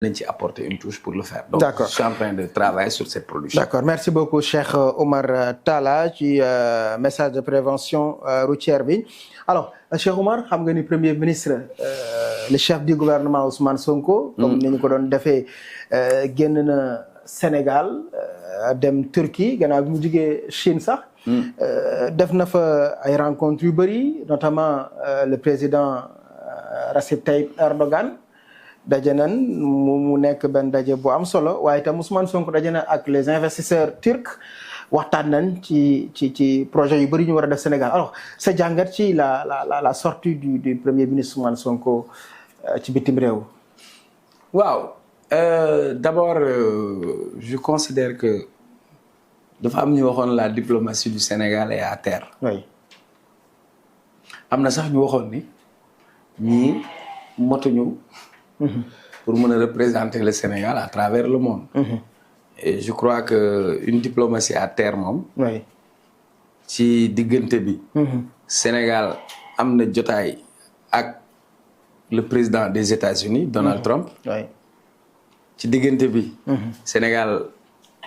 lañ ci apporter une touche pour le faire. Donc je suis en train de travailler sur cette production. D'accord, merci beaucoup Cheikh Oumar Talla ci message de prévention routière bi. Alors Cheikh Oumar, xam nga ni premier ministre le chef du gouvernement Ousmane Sonko. comme ni ñu ko doon defee génn na Sénégal dem Turquie gannaaw bi mu jugee Chine sax. def na fa ay rencontres yu bëri notamment le président Recep Tayyip Erdogan. daje nan mu nekk benn daje bu am solo waaye itam Ousmane Sonko daje na ak les investisseurs turcs waxtaan nañ ci projet yu bëri ñu war a def Sénégal alors sa jàngat ci la sortie du premier ministre Ousmane Sonko ci bitim réew. waaw d'abord je considère que dafa am ñu waxoon la diplomatie du Sénégal est à terre. oui. am na sax ñu waxoon ni ñii motuñu. pour mën a représenter le Sénégal à travers le monde. Et je crois que une diplomatie à terre moom. oui. ci diggante bi. Sénégal am na jotaay ak le président des États-Unis Donald Trump. oui. ci diggante bi. Sénégal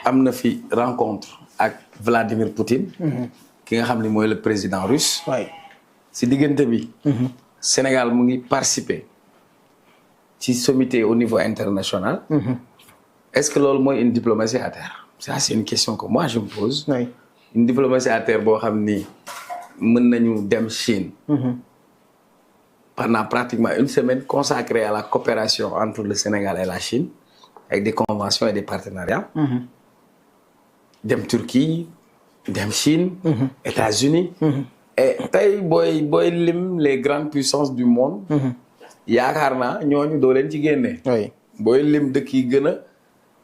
am na fi rencontre ak Vladimir Poutine. ki nga xam ni mooy le président russe. oui. ci diggante bi. Sénégal mu ngi participer. ci sommité au niveau international. Est-ce que loolu mooy une diplomatie à terre? Ça c'est une question que moi je me pose. oui. une diplomatie à terre boo xam ni mën nañu dem Chine. pendant pratiquement une semaine consacrée à la coopération entre le Sénégal et la Chine avec des conventions et des partenariats. dem Turquie dem Chine. États-Unis. et tey booy lim les grandes puissances du monde. yaakaar naa ñooñu doo leen ci génne. oui. booy lim dëkk yi gën a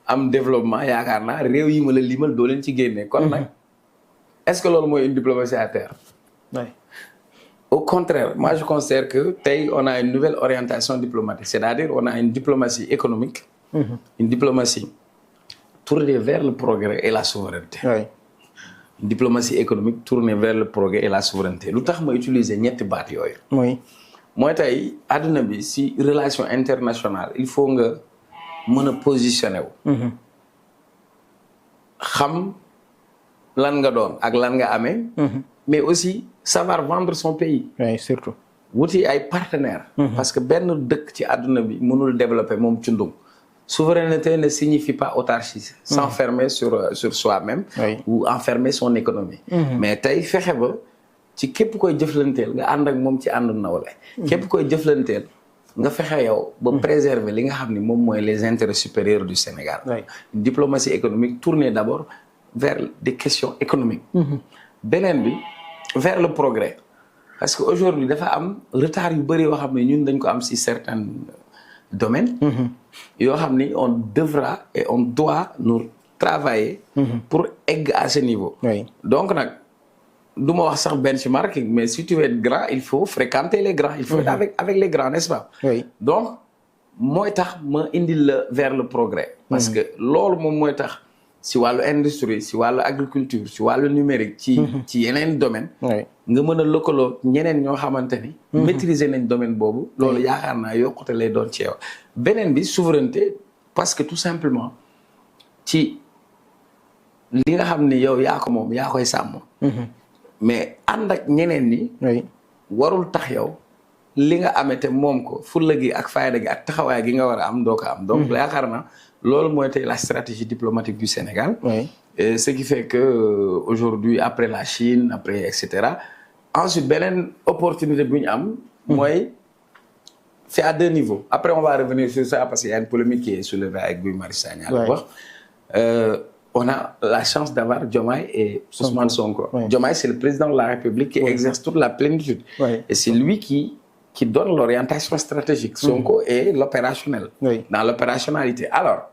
am développement yaakaar naa réew yi ma la limal doo leen ci génne. kon nag est-ce que loolu mooy une diplomatie à terre? oui. Au contraire, moi je considère que tey on a une nouvelle orientation diplomatique, c'est-à-dire on a une diplomatie économique. Une diplomatie tournée vers le progrès et la souveraineté. oui. Une diplomatie économique tournée vers le progrès et la souveraineté lu tax ma utiliser ñetti baat yooyu. oui. mooy tey àdduna bi si relation internationale il faut nga mën a positionné wu. xam lan nga doon ak lan nga amee. mais aussi savoir vendre son pays. oui surtout. wuti ay partenaires. parce que benn dëkk ci àdduna bi mënul développer moom cundum. souveraineté ne signifie pas autarcie. s'enfermer sur soi-même. oui. ou enfermer son économie. mais tey fexe ba. ci képp koy jëflanteel nga ànd ak moom ci ànd nawle. képp koy jëflanteel nga fexe yow ba préserver li nga xam ni moom mooy les intérêts supérieurs du Sénégal. oui. Une diplomatie économique tournée d'abord vers des questions économiques. beneen bi vers le progrès. parce que aujourd'hui dafa am retard yu bëri yoo xam ne ñun dañ ko am si certains domaines. yoo xam ni on devra et on doit nous travailler. pour egg à ce niveau. oui. donc nag. du ma wax sax benchmarking mais si tu veux être grand il faut fréquenter les grands il faut être avec les grands n'est-ce pas. oui. donc mooy tax ma indil la vers le progrès. parce que loolu moom mooy tax si wàllu industrie si wàllu agriculture si wàllu numérique. ci yeneen domaine oui. nga mën a lëkkaloo ñeneen ñoo xamante ni. maîtriser nañ domaine boobu. loolu yaakaar naa yokkute lay doon ci yow. beneen bi souveraineté parce que tout simplement ci li nga xam ni yow yaa ko moom yaa koy sàmm. mais ànd ak ñeneen ñi. oui. warul tax yow li nga amee te moom ko fulla gi ak fayda gi ak taxawaay gi nga war a am doo ko am. donc yaakaar naa loolu mooy tey la stratégie diplomatique du Sénégal. oui. Et ce qui fait que aujourd'hui après la Chine après et cetera ensuite beneen opportunité bu ñu am. mooy c'est à deux niveaux. après on va revenir sur ça parce qu'il y a une polémique qui est soulevée avec Guy Marius Sagna. On a la chance d'avoir Diomaye et Ousmane Sonko. Oui. Diomaye, c'est le président de la République qui exerce toute la plénitude. Oui. Et c'est lui qui donne l'orientation stratégique. Sonko est l'opérationnel. Oui. Dans l'opérationnalité. Alors,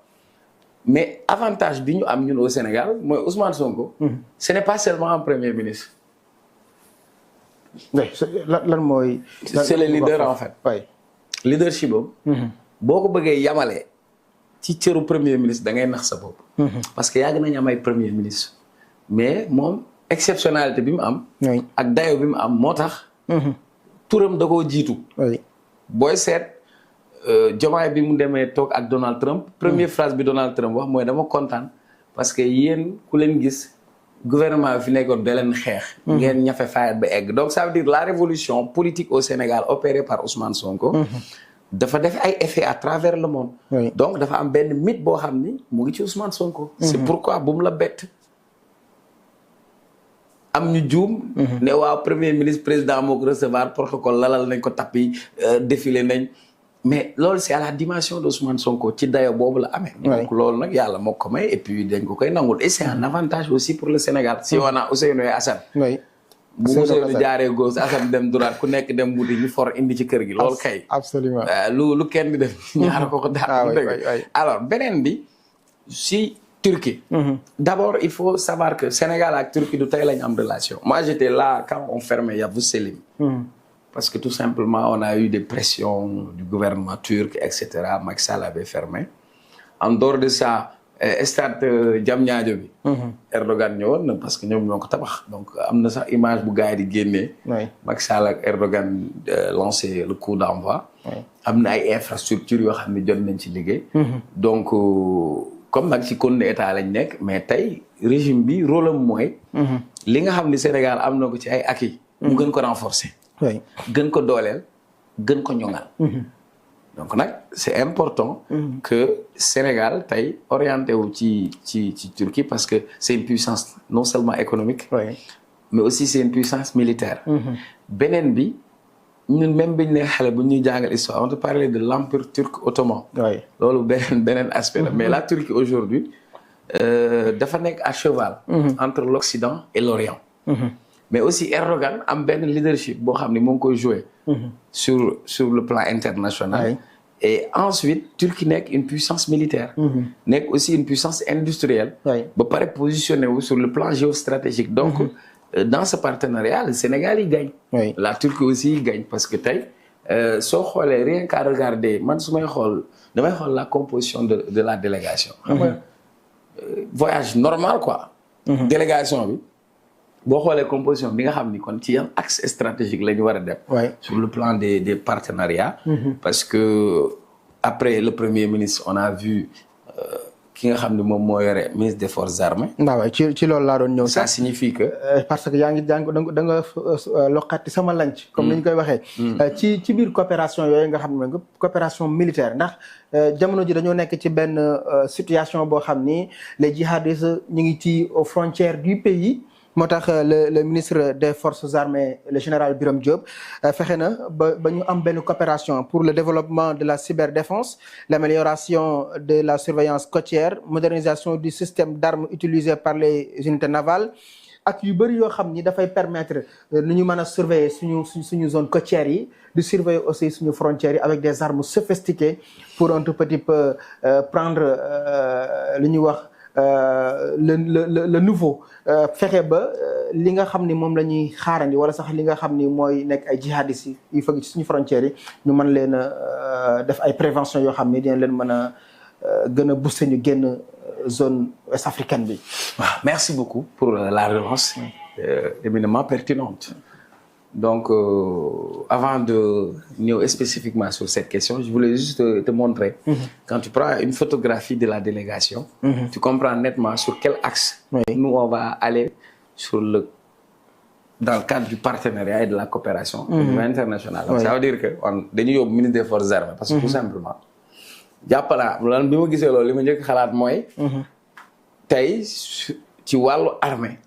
mais avantage bi ñu am ñun au Sénégal mooy Ousmane Sonko. Ce n'est pas seulement un premier ministre. oui lan mooy. C'est le leader en fait. oui. leadership boobu. boo ko bëggee yamale ci cëru premier ministre da ngay nax sa bopp. parce que yàgg nañu am ay premier ministre mais moom exceptionnalité bi mu am. oui. ak dayo bi mu am moo tax. turam da koo jiitu. oui. booy seet Diomaye bi mu demee toog ak Donald Trump. Première phrase bi Donald Trump wax mooy dama kontaan parce que yéen ku leen gis gouvernement fi nekkoon da leen xeex. ngeen ñafe fayat ba egg donc ça veut dire la révolution politique au Sénégal opérée par Ousmane Sonko. dafa def ay effets à travers le monde. donc dafa am benn mythe boo xam ni mu ngi ci Ousmane Sonko. c'est pourquoi bu mu la bett. am ñu juum. ne waaw premier ministre président moo ko recevoir protocole lalal nañ ko tapis défilé nañ. mais loolu c'est à la dimension de Ousmane Sonko ci dayo boobu la amee. donc loolu nag yàlla moo ko may et puis dañ ko koy nangul et c'est un avantage aussi pour le Sénégal. si on a Ousseynou et Assane. bu Ousseynou jaaree gauche Assane dem droite ku nekk dem wuti ñu for indi ci kër gi. loolu kay. absolument lu kenn di def. ñaar ko daal dëgg. alors beneen bi si Turquie. D'abord il faut savoir que Sénégal ak Turquie du tey lañ am relation. moi j'étais là quand on fermait Yavuz Selim. parce que tout simplement on a eu des pressions du gouvernement turc et cetera Macky Sall avait fermé. en dehors de ça stade Diamniadio bi. Erdogan ñëwoon na parce que ñoom ñoo ko tabax. donc am na sax image bu gars yi di génnee. Macky Sall ak Erdogan lancé le coup d'envoi. am na ay infrastructures yoo xam ne jot nañ ci liggéey. donc comme nag ci kon état lañ nekk mais tey régime bi rôle am mooy. li nga xam ne Sénégal am na ko ci ay acquis. mu gën ko renforcer. gën ko dooleel gën ko ñoŋal. donc nag c'est important. que Sénégal tey orienté wu ci Turquie parce que c'est une puissance non seulement économique. mais aussi c'est une puissance militaire. beneen bi ñun même biñ ne xale bu ñuy jàngal histoire on te parlait de l'empire turc ottoman. loolu beneen aspect la mais la Turquie aujourd'hui dafa nekk à cheval. entre l'Occident et l'Orient. mais aussi Erdogan am benn leadership boo xam ne moo ngi koy jouer sur le plan international. et ensuite Turquie nekk une puissance militaire. nekk aussi une puissance industrielle. ba pare positionné wu sur le plan géostratégique. donc dans ce partenariat le Sénégal y gagne. la Turquie aussi y gagne parce que tey soo xoolee rien qu'à regarder man su may xool damay xool la composition de la délégation. xam nga voyage normal quoi. délégation bi. boo xoolee composition bi nga xam ni kon ci yan axe stratégique la ñu war a dem. sur le plan des partenariats. parce que après le premier ministre on a vu ki nga xam ne moom moo yore ministre des forces armées. waaw ci loolu laa doon ñëw. ça signifie que. parce que yaa ngi da nga loqati sama lanc. comme ni ñu koy waxee. ci biir coopération yooyu nga xam ne coopération militaire ndax jamono ji dañoo nekk ci benn situation boo xam ni les djihadistes ñu ngi ci aux frontières du pays. moo tax le ministre des forces armées le général Birame Diop fexe na ba ñu am benn coopération pour le développement de la cyberdéfense l'amélioration de la surveillance côtière modernisation du système d'armes utilisé par les unités navales ak yu bëri yoo xam ni dafay permettre nu ñu mën a surveiller suñu zone côtière yi de surveiller aussi suñu frontières yi avec des armes sophistiquées pour un tout petit peu prendre li ñuy wax le nouveau fexe ba li nga xam ni moom la ñuy xaarandi wala sax li nga xam ni mooy nekk ay jihadistes yi fëgg ci suñu frontières yi ñu mën leen a def ay prévention yoo xam ni dina leen mën a gën a booster ñu génn zone ouest africaine bi. waaw merci beaucoup pour la relance éminemment pertinente. donc avant de ñëw spécifiquement sur cette question je voulais juste te montrer. quand tu prends une photographie de la délégation. tu comprends nettement sur quel axe. nous on va aller dans le cadre du partenariat et de la coopération. au niveau international. donc ça veut dire que dañuy yóbbu ministre des forces armées. parce que tout simplement jàppalaa lan bi ma gisee loolu li ma njëkk xalaat mooy. tey ci wàllu armée.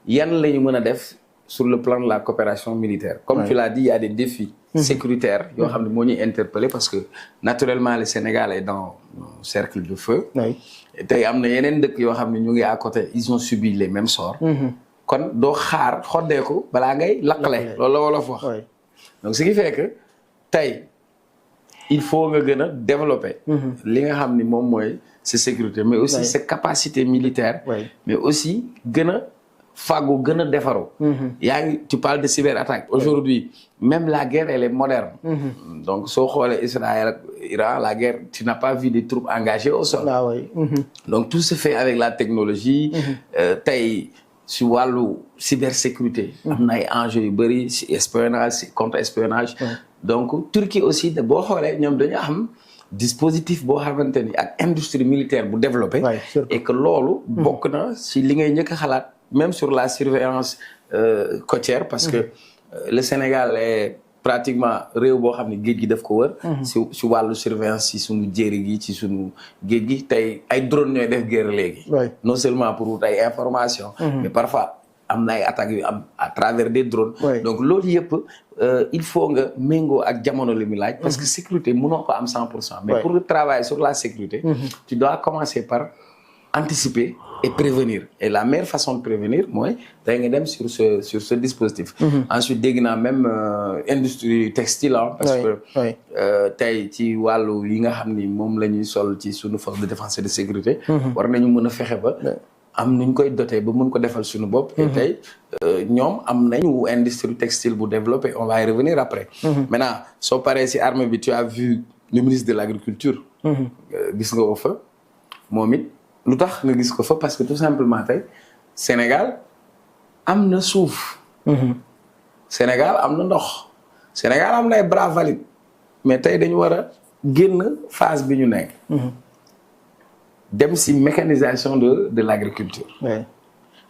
yan la ñu mën a def. sur le plan de la coopération militaire. Comme tu l'as dit, il y a des défis sécuritaires yoo xam ne moo ñuy interpellé parce que naturellement le Sénégal est dans un cercle de feu. tey am na yeneen dëkk yoo xam ne ñu ngi à côté ils ont subi les mêmes sorts. kon doo xaar xoddeeku balaa ngay lakkale loolu la wolof wax. donc ce qui fait que tey il faut nga gën a développer. li nga xam ni moom mooy sa sécurité mais aussi sa capacité militaire. mais aussi gën a fagu gën a defaru yaa ngi tu parles de cyberattaque aujourd'hui même la guerre elle est moderne donc soo xoolee Israël ak Iran la guerre tu n'as pas vu des troupes engagées au sol donc tout se fait avec la technologie tey si wàllu cybersécurité am na ay enjeux yu bëri si espionnage si contre-espionnage donc Turquie aussi boo xoolee ñoom dañu am dispositif boo xamante ni ak industrie militaire bu développé. Et que loolu. bokk na si li ngay njëkk a xalaat même sur la surveillance côtière parce que le Sénégal est pratiquement réew boo xam ne géej gi daf ko wër. si wàllu surveillance si suñu jéeri gi ci suñu géej gi tey ay drone ñooy def guerre léegi. non seulement pour wut ay information mais parfois am na ay attaques yu am à travers des drones. donc loolu yëpp il faut nga méngoo ak jamono li mu laaj. parce que sécurité mënoo ko am 100%. mais pour travailler sur la sécurité. tu dois commencer par anticiper et prévenir. Et la meilleure façon de prévenir, moi, c'est sur ce dispositif. Ensuite, dégg naa même industrie textile, parce que tey ci wàllu yi nga xam ni moom la ñuy sol ci suñu force de défense et de sécurité. war nañu mën a fexe ba am nuñ koy doté ba mën ko defal suñu bopp. et tey ñoom am nañu industrie textile bu développé on va y revenir après. Maintenant soo paree si armée bi tu as vu le ministre de l'agriculture. gis nga ko fa moom it. lu tax nga gis ko fa parce que tout simplement tey Sénégal am na suuf. Sénégal am na ndox. Sénégal am na ay bras valides mais tey dañu war a génn phase bi ñu nekk. dem si mécanisation de l'agriculture.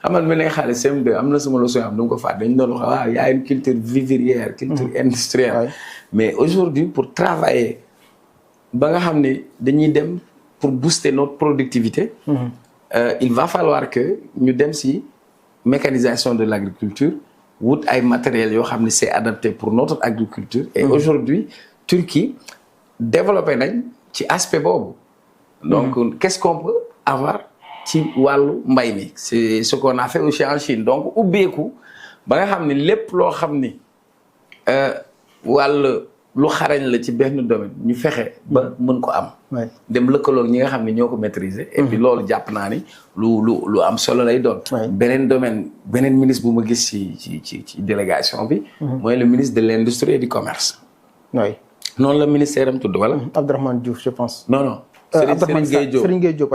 xamal mi ne xale CM2 am na sama leçon am du ko fàtte dañu doon wax waaw y a une culture vivrière culture industrielle. mais aujourd'hui pour travailler ba nga xam ne dañuy dem. pour booster notre productivité, il va falloir que ñu dem si mécanisation de l'agriculture wut ay matériels yoo xam ne c'est adapté pour notre agriculture. Et aujourd'hui Turquie développé nañ ci aspect boobu. donc qu'est-ce qu'on peut avoir ci wàllu mbay mi. c'est ce qu'on a fait aussi en Chine donc ubbeeku ba nga xam ne lépp loo xam ni wàll lu xarañ la ci benn domaine ñu fexe ba mën ko am. dem lëkkaloog ñi nga xam ne ñoo ko maîtriser. et puis loolu jàpp naa ni lu am solo lay doon. beneen domaine beneen ministre bu ma gis ci délégation bi. mooy le ministre de l'industrie et du commerce. noonu la ministère am tudd wala. Abdourahmane Diouf je pense. non Serigne Gueye Diop Serigne Gueye Diop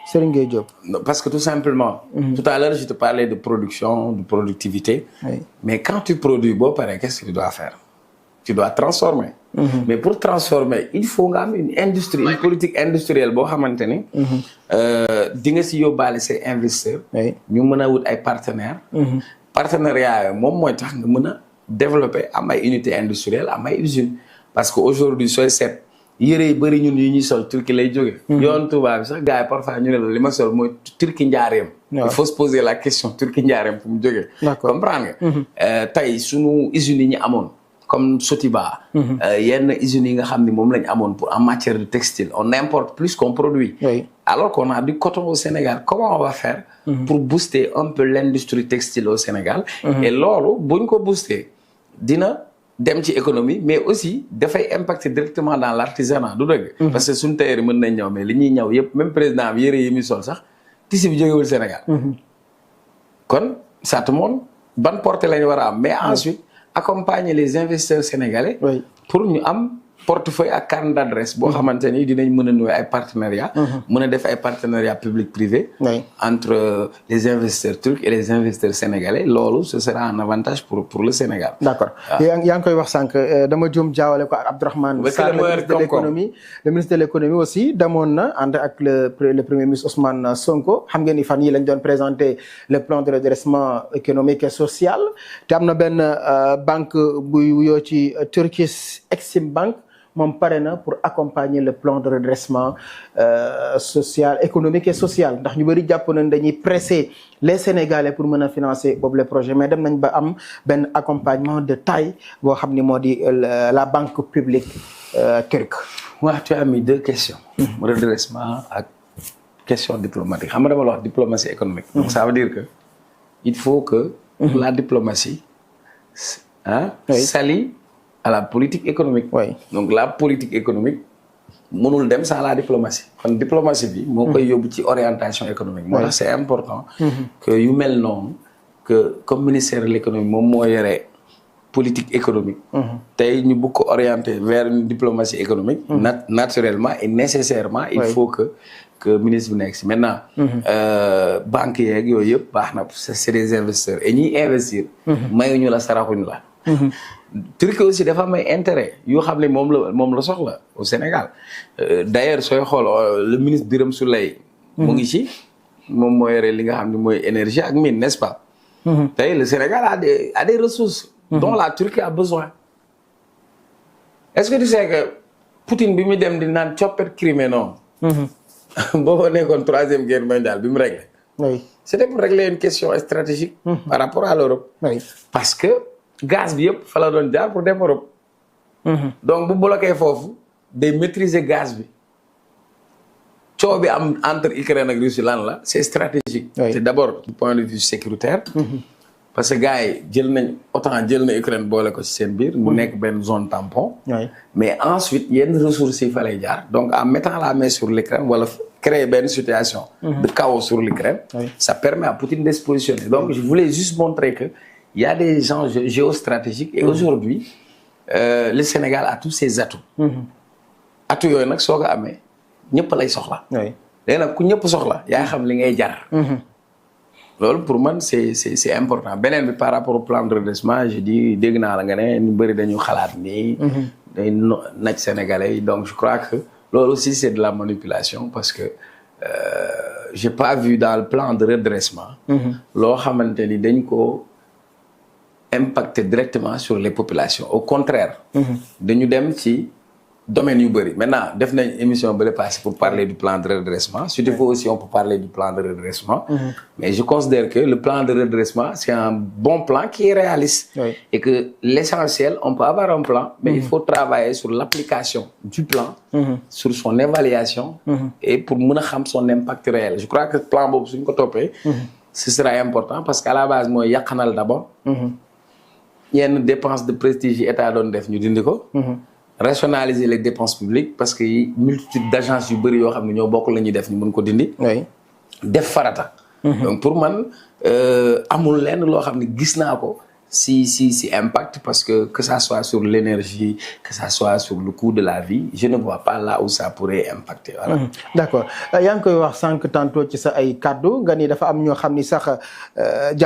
Serigne Gueye Diop. parce que tout simplement. tout à l'heure je te parlais de production de productivité. mais quand tu produis boo paree qu'est-ce que tu dois faire. tu dois transformer. mais pour transformer il faut nga am une industrie une politique industrielle boo xamante ni. di nga si yóbbaale say investisseurs. ñu mën a wut ay partenaires. partenariat yooyu moom mooy tax nga mën a développer am ay unités industrielles am ay usines. parce que aujourd'hui sooy seet yëre yi bëri ñun yi ñuy sol Turquie lay jóge yoon Touba bi sax gars yi parfois ñu ne la li ma sol mooy Turquie njaareem. il faut se poser la question Turquie njaareem fu mu jógee. comprendre nga. tey sunu usines yi ñu amoon. comme Sotiba. yenn usines yi nga xam ne moom lañ amoon pour en matière de textile on importe plus qu'on produit. alors qu'on a du coton au Sénégal comment on va faire. pour booster un peu l'industrie textile au Sénégal. et loolu buñ ko booster dina dem ci économie mais aussi dafay impacter directement dans l'artisanat du dëgg. parce que suñu tailleur mën nañ ñëw mais li ñuy ñëw yëpp même président bi yëre yi muy sol sax tissu bi jógewul Sénégal. kon ça te montre ban portée lañ war a am mais ensuite. accompagner les investisseurs sénégalais. pour ñu am portefeuille ak carnet d'adresse boo xamante ni dinañ mën a nouer ay partenariats. mën a def ay partenariats public privé. entre les investisseurs turcs et les investisseurs sénégalais loolu ce sera un avantage pour le Sénégal. d'accord yaa ngi koy wax sànq dama juum jaawale ko ak Abdourahmane Sarr le ministre de l'économie. le ministre de l'économie aussi demoon na ànd ak le premier ministre Ousmane Sonko xam ngeen ni fan yi lañ doon présenter le plan de redressement économique et social te am na benn banque buy wuyoo ci Turkish Exim Bank. moom pare na pour accompagner le plan de redressement social économique et social ndax ñu bëri jàpp nañ dañuy presser les Sénégalais pour mën a financer boobu le projet mais dem nañ ba am benn accompagnement de taille boo xam ni moo di la banque publique turque. waaw tu as mis deux questions. redressement ak question diplomatique xam nga dama la wax diplomatie économique. donc ça veut dire que il faut que. la diplomatie s'allie à la politique économique. donc la politique économique mënul dem sans la diplomatie. kon diplomatie bi moo koy yóbbu ci orientation économique. moo tax c'est important. que yu mel noonu que comme ministère de l'économie moom moo yore politique économique. tey ñu bëgg ko orienter vers une diplomatie économique. naturellement et nécessairement. il faut que ministre bi nekk si maintenant. banques yeeg yooyu yëpp baax na c'est des investisseurs et ñiy investir. mayuñu la saraxuñu la. Turquie aussi dafa am ay intérêt yoo xam ne moom la soxla au Sénégal d'ailleurs sooy xool le ministre Birame Souleye mu ngi ci moom moo yore li nga xam ne mooy énergie ak mine, n'est-ce pas? Tey le Sénégal a des ressources dont la Turquie a besoin. Est-ce que tu sais que Poutine bi muy dem di naan coppet Crimée noonu booba nekkoon 3e guerre mondiale bi mu réglé. Oui. C'était pour régler une question stratégique par rapport à l'Europe. Oui. Parce que gaz bi yëpp fa la doon jaar pour dem Europe. Donc bu bloqué foofu day maîtriser gaz bi. Coow bi am entre Ukraine ak Russie lan la c'est stratégique. Oui. C'est d'abord du point de vue sécuritaire. Parce que gars yi jël nañ autant jël na Ukraine boole ko ci seen biir. mu nekk benn zone tampon. Oui. Mais ensuite yenn ressources yi fa lay jaar donc en mettant la main sur l'Ukraine wala créer benn situation de chaos sur l'Ukraine. Oui. Ça permet à Poutine de se positionner. Donc je voulais juste montrer que il y a des enjeux géostratégiques et aujourd'hui le Sénégal a tous ses atouts. Atouts yooyu nag soo ko amee ñëpp lay soxla. Oui. léegi nag ku ñëpp soxla yaa xam li ngay jar. loolu pour man c'est important beneen bi par rapport au plan de redressement je dis dégg naa la nga ne ñu bëri dañu xalaat nii. day naj sénégalais yi donc je crois que loolu aussi c'est de la manipulation parce que j'ai pas vu dans le plan de redressement. loo xamante ni dañ ko impacter directement sur les populations au contraire. dañu dem ci domaine yu bëri maintenant def nañ émission ba le passé pour parler du plan de redressement s'il faut aussi on peut parler du plan de redressement. Mais je considère que le plan de redressement c'est un bon plan qui est réaliste. Oui. Et que l'essentiel on peut avoir un plan mais il faut travailler sur l'application du plan. Sur son évaluation. Et pour mën a xam son impact réel je crois que plan boobu suñ ko toppee. Ce sera important parce qu'à la base mooy yàqanal d'abord. yenn dépenses de prestige yi état doon def ñu dindi ko. Rationaliser les dépenses publiques parce que multitude d'agences yu bëri yoo xam ne ñoo bokk la ñuy def ñu mën ko dindi. Oui. def farata. Donc pour man amul lenn loo xam ne gis naa ko si impact parce que ça soit sur l'énergie que ça soit sur le coût de la vie je ne vois pas là où ça pourrait impacter. Voilà. D'accord yaa ngi koy wax sànq tantôt ci sa ay kàddu nga ni dafa am ñoo xam ni sax